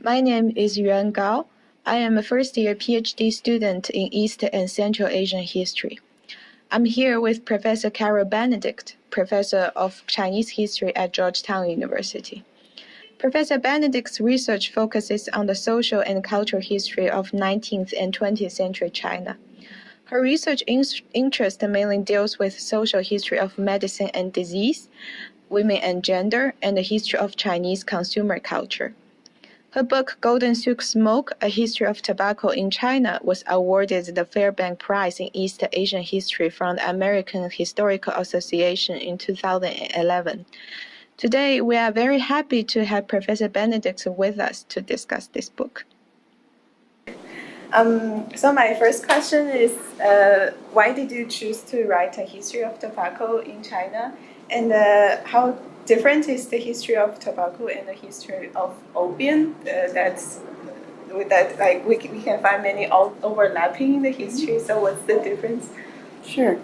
My name is Yuan. I am a first-year PhD student in East and Central Asian history. I'm here with Professor Carol Benedict, Professor of Chinese History at Georgetown University. Professor Benedict's research focuses on the social and cultural history of 19th and 20th century China. Her research interest mainly deals with social history of medicine and disease, women and gender, and the history of Chinese consumer culture. Her book Golden Silk Smoke, A History of Tobacco in China was awarded the Fairbank Prize in East Asian History from the American Historical Association in 2011. Today, we are very happy to have Professor Benedict with us to discuss this book. So my first question is, why did you choose to write a history of tobacco in China? And how different is the history of tobacco and the history of opium? We can find many overlapping in the history. So what's the difference? Sure.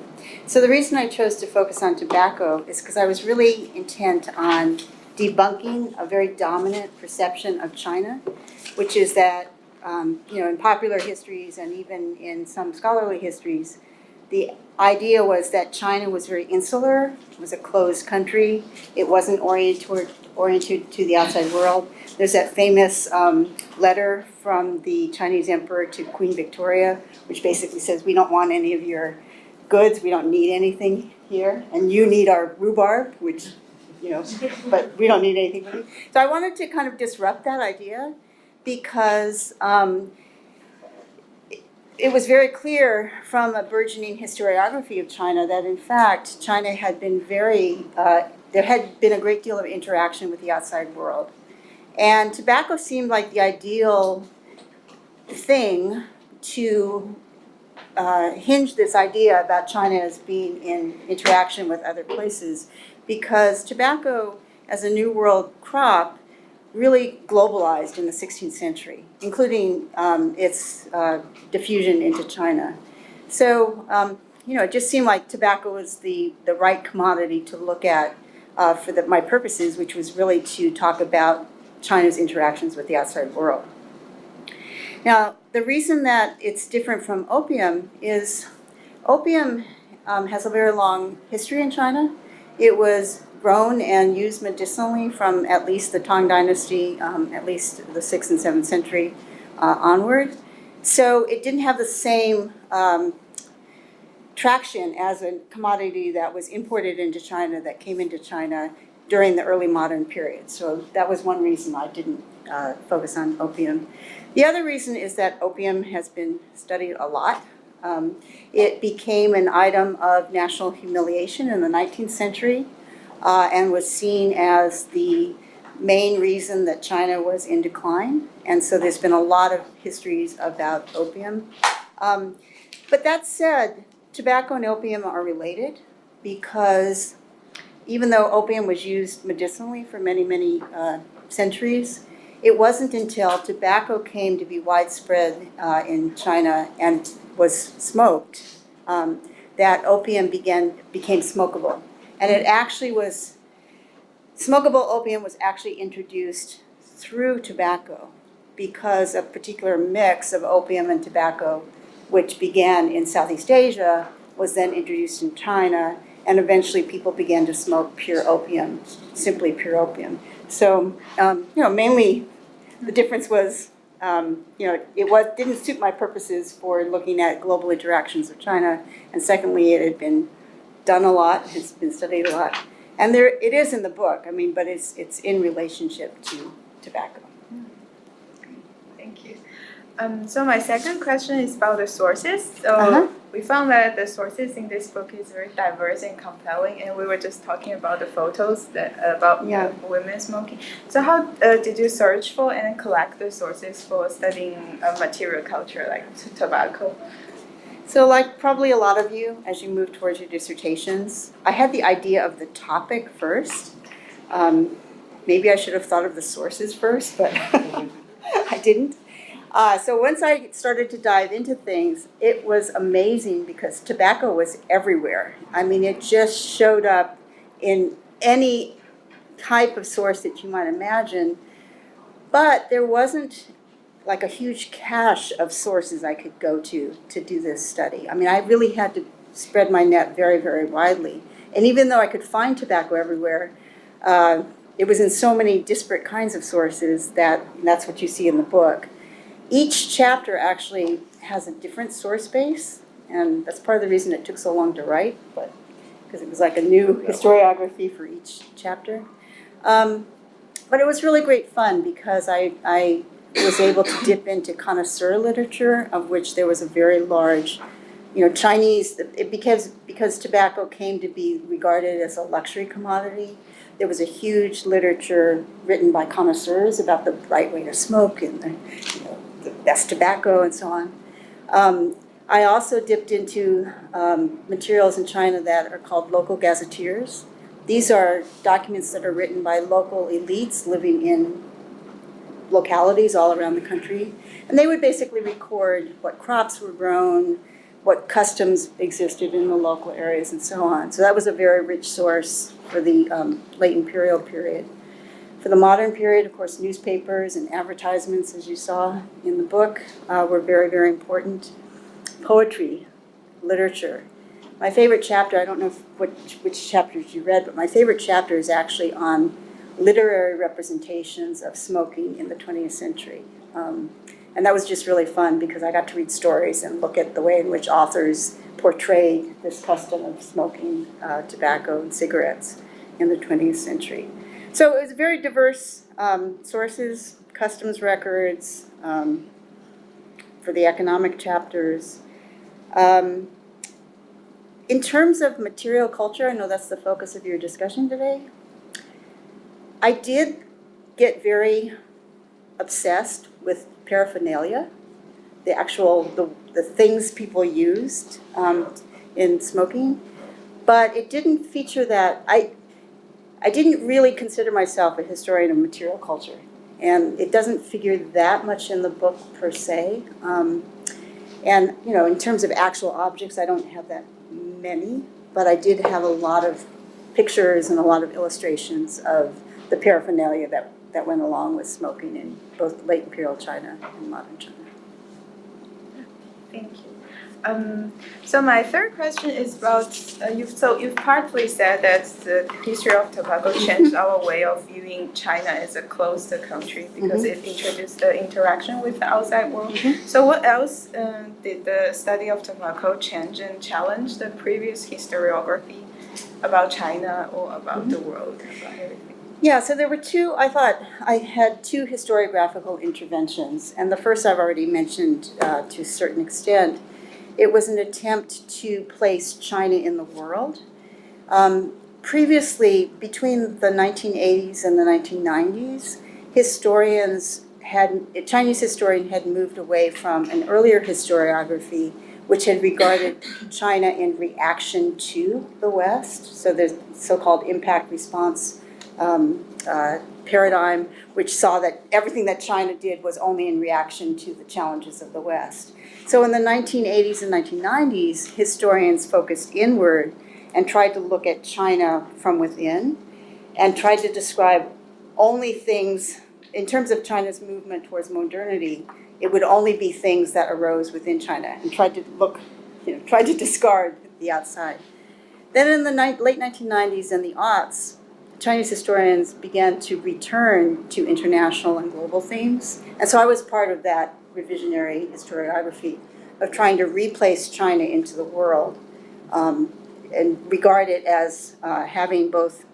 So the reason I chose to focus on tobacco is because I was really intent on debunking a very dominant perception of China, which is that, in popular histories and even in some scholarly histories, the idea was that China was very insular, was a closed country, it wasn't oriented to the outside world. There's that famous letter from the Chinese emperor to Queen Victoria, which basically says, we don't want any of your goods, we don't need anything here, and you need our rhubarb, which, but we don't need anything from you. So I wanted to kind of disrupt that idea because it was very clear from a burgeoning historiography of China that, in fact, China had been there had been a great deal of interaction with the outside world. And tobacco seemed like the ideal thing to hinge this idea about China as being in interaction with other places, because tobacco, as a New World crop, really globalized in the 16th century, including its diffusion into China. So, it just seemed like tobacco was the right commodity to look at for my purposes, which was really to talk about China's interactions with the outside world. Now, the reason that it's different from opium is opium has a very long history in China. It was grown and used medicinally from at least the Tang Dynasty, at least the 6th and 7th century onward. So it didn't have the same traction as a commodity that was imported into China, that came into China during the early modern period. So that was one reason I didn't focus on opium. The other reason is that opium has been studied a lot. It became an item of national humiliation in the 19th century and was seen as the main reason that China was in decline. And so there's been a lot of histories about opium. But that said, tobacco and opium are related because even though opium was used medicinally for many, many centuries, it wasn't until tobacco came to be widespread in China and was smoked that opium became smokable. And it actually was, smokable opium was actually introduced through tobacco because a particular mix of opium and tobacco, which began in Southeast Asia, was then introduced in China, and eventually people began to smoke pure opium, simply pure opium. So, mainly the difference was, it didn't suit my purposes for looking at global interactions of China, and secondly, it had been done a lot, has been studied a lot. And it is in the book, but it's in relationship to tobacco. Thank you. So my second question is about the sources. So we found that the sources in this book is very diverse and compelling, and we were just talking about the photos about women smoking. So how did you search for and collect the sources for studying material culture like tobacco? So like probably a lot of you, as you move towards your dissertations, I had the idea of the topic first. Maybe I should have thought of the sources first, but I didn't. So once I started to dive into things, it was amazing because tobacco was everywhere. It just showed up in any type of source that you might imagine. But there wasn't like a huge cache of sources I could go to do this study. I mean, I really had to spread my net very, very widely. And even though I could find tobacco everywhere, it was in so many disparate kinds of sources that's what you see in the book. Each chapter actually has a different source base, and that's part of the reason it took so long to write, but because it was like a new historiography for each chapter. But it was really great fun because I was able to dip into connoisseur literature, of which there was a very large, Chinese, because tobacco came to be regarded as a luxury commodity, there was a huge literature written by connoisseurs about the right way to smoke and the best tobacco and so on. I also dipped into materials in China that are called local gazetteers. These are documents that are written by local elites living in localities all around the country. And they would basically record what crops were grown, what customs existed in the local areas, and so on. So that was a very rich source for the late imperial period. For the modern period, of course, newspapers and advertisements, as you saw in the book, were very, very important. Poetry, literature. My favorite chapter, I don't know which chapters you read, but my favorite chapter is actually on literary representations of smoking in the 20th century. And that was just really fun because I got to read stories and look at the way in which authors portrayed this custom of smoking tobacco and cigarettes in the 20th century. So it was very diverse sources, customs records, for the economic chapters. In terms of material culture, I know that's the focus of your discussion today, I did get very obsessed with paraphernalia, the things people used in smoking, but it didn't feature that. I didn't really consider myself a historian of material culture, and it doesn't figure that much in the book per se. And in terms of actual objects, I don't have that many, but I did have a lot of pictures and a lot of illustrations of the paraphernalia that went along with smoking in both late imperial China and modern China. Thank you. So my third question is about, you've partly said that the history of tobacco changed our way of viewing China as a closed country because it introduced the interaction with the outside world. So what else did the study of tobacco change and challenge the previous historiography about China or about the world, about everything? Yeah, so there were I thought I had two historiographical interventions, and the first I've already mentioned to a certain extent. It was an attempt to place China in the world. Previously, between the 1980s and the 1990s, Chinese historians had moved away from an earlier historiography which had regarded China in reaction to the West, so the so-called impact response paradigm, which saw that everything that China did was only in reaction to the challenges of the West. So in the 1980s and 1990s, historians focused inward and tried to look at China from within and tried to describe only things, in terms of China's movement towards modernity, it would only be things that arose within China, and tried to discard the outside. Then in the late 1990s and the aughts, Chinese historians began to return to international and global themes. And so I was part of that revisionary historiography of trying to replace China into the world and regard it as having both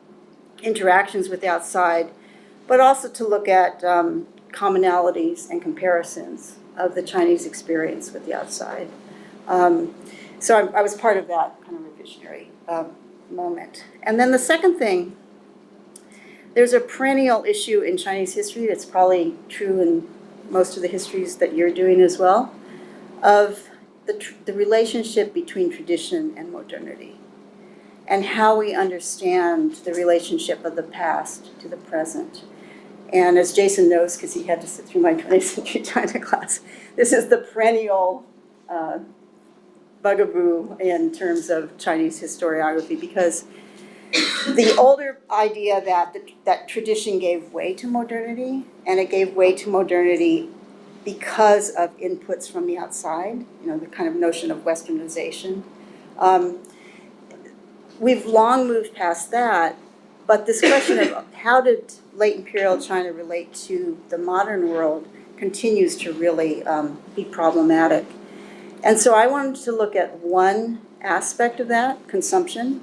interactions with the outside, but also to look at commonalities and comparisons of the Chinese experience with the outside. So I was part of that kind of revisionary moment. And then the second thing, there's a perennial issue in Chinese history that's probably true in most of the histories that you're doing as well, of the relationship between tradition and modernity, and how we understand the relationship of the past to the present. And as Jason knows, because he had to sit through my 20th century China class, this is the perennial bugaboo in terms of Chinese historiography, because the older idea that tradition gave way to modernity, and it gave way to modernity because of inputs from the outside, the kind of notion of westernization. We've long moved past that, but this question of how did late imperial China relate to the modern world continues to really be problematic. And so I wanted to look at one aspect of that, consumption,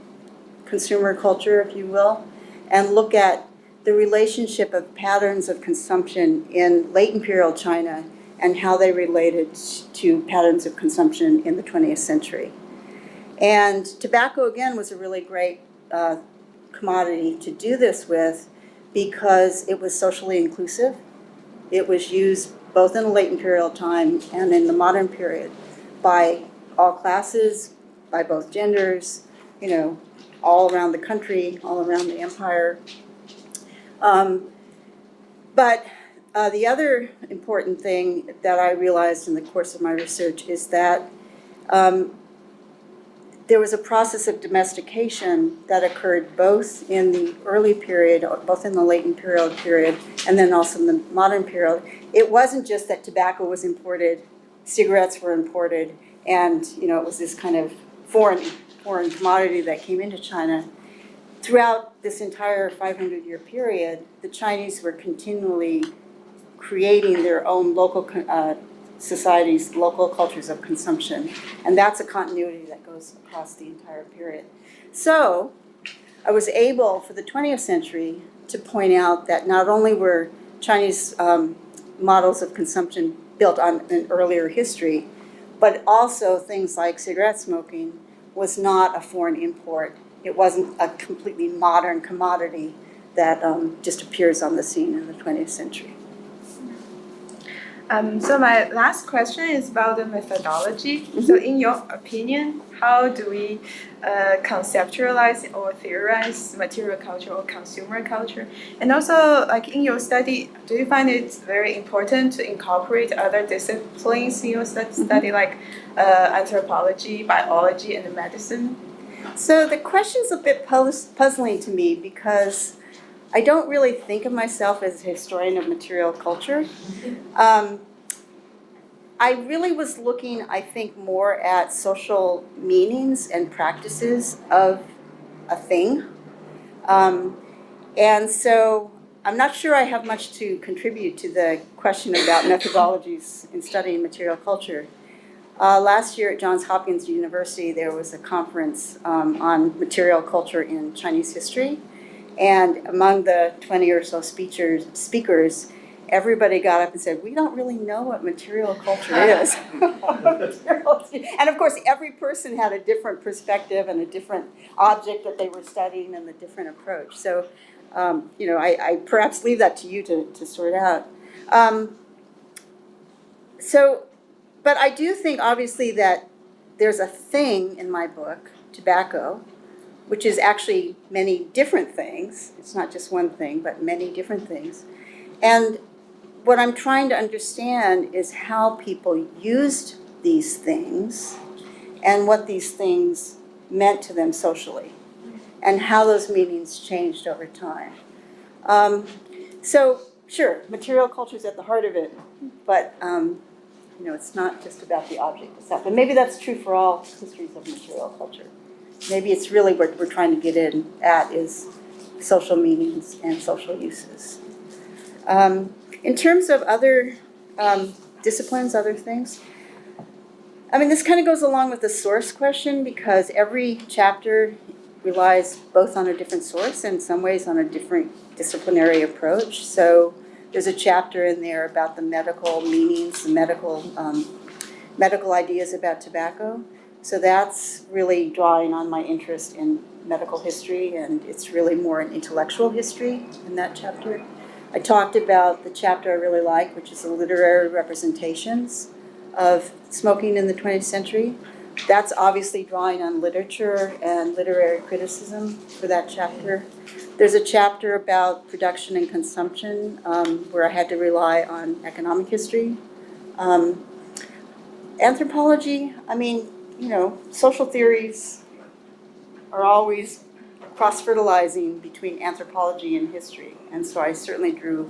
consumer culture, if you will, and look at the relationship of patterns of consumption in late imperial China and how they related to patterns of consumption in the 20th century. And tobacco, again, was a really great commodity to do this with because it was socially inclusive. It was used both in the late imperial time and in the modern period by all classes, by both genders, all around the country, all around the empire. But the other important thing that I realized in the course of my research is that there was a process of domestication that occurred both in the early period, both in the late imperial period, and then also in the modern period. It wasn't just that tobacco was imported, cigarettes were imported, and it was this kind of foreign commodity that came into China. Throughout this entire 500-year period, the Chinese were continually creating their own local societies, local cultures of consumption. And that's a continuity that goes across the entire period. So I was able, for the 20th century, to point out that not only were Chinese models of consumption built on an earlier history, but also things like cigarette smoking was not a foreign import. It wasn't a completely modern commodity that just appears on the scene in the 20th century. So my last question is about the methodology. Mm-hmm. So in your opinion, how do we conceptualize or theorize material culture or consumer culture? And also, like in your study, do you find it very important to incorporate other disciplines in your study, like anthropology, biology, and medicine? So the question's a bit puzzling to me because I don't really think of myself as a historian of material culture. I really was looking, I think, more at social meanings and practices of a thing. And so I'm not sure I have much to contribute to the question about methodologies in studying material culture. Last year at Johns Hopkins University, there was a conference on material culture in Chinese history. And among the 20 or so speakers, everybody got up and said, we don't really know what material culture is. And of course, every person had a different perspective and a different object that they were studying and a different approach. So, I perhaps leave that to you to sort out. But I do think, obviously, that there's a thing in my book, tobacco, which is actually many different things. It's not just one thing, but many different things. And what I'm trying to understand is how people used these things and what these things meant to them socially and how those meanings changed over time. So, sure, material culture is at the heart of it, but it's not just about the object itself. And maybe that's true for all histories of material culture. Maybe it's really what we're trying to get in at is social meanings and social uses. In terms of other disciplines, other things, this kind of goes along with the source question because every chapter relies both on a different source and in some ways on a different disciplinary approach. So there's a chapter in there about the medical meanings, the medical ideas about tobacco. So that's really drawing on my interest in medical history, and it's really more an intellectual history in that chapter. I talked about the chapter I really like, which is the literary representations of smoking in the 20th century. That's obviously drawing on literature and literary criticism for that chapter. There's a chapter about production and consumption where I had to rely on economic history. Anthropology, social theories are always cross-fertilizing between anthropology and history. And so I certainly drew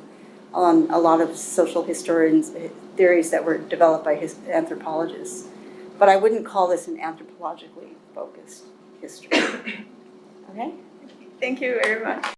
on a lot of social historians' theories that were developed by anthropologists. But I wouldn't call this an anthropologically focused history. Okay? Thank you very much.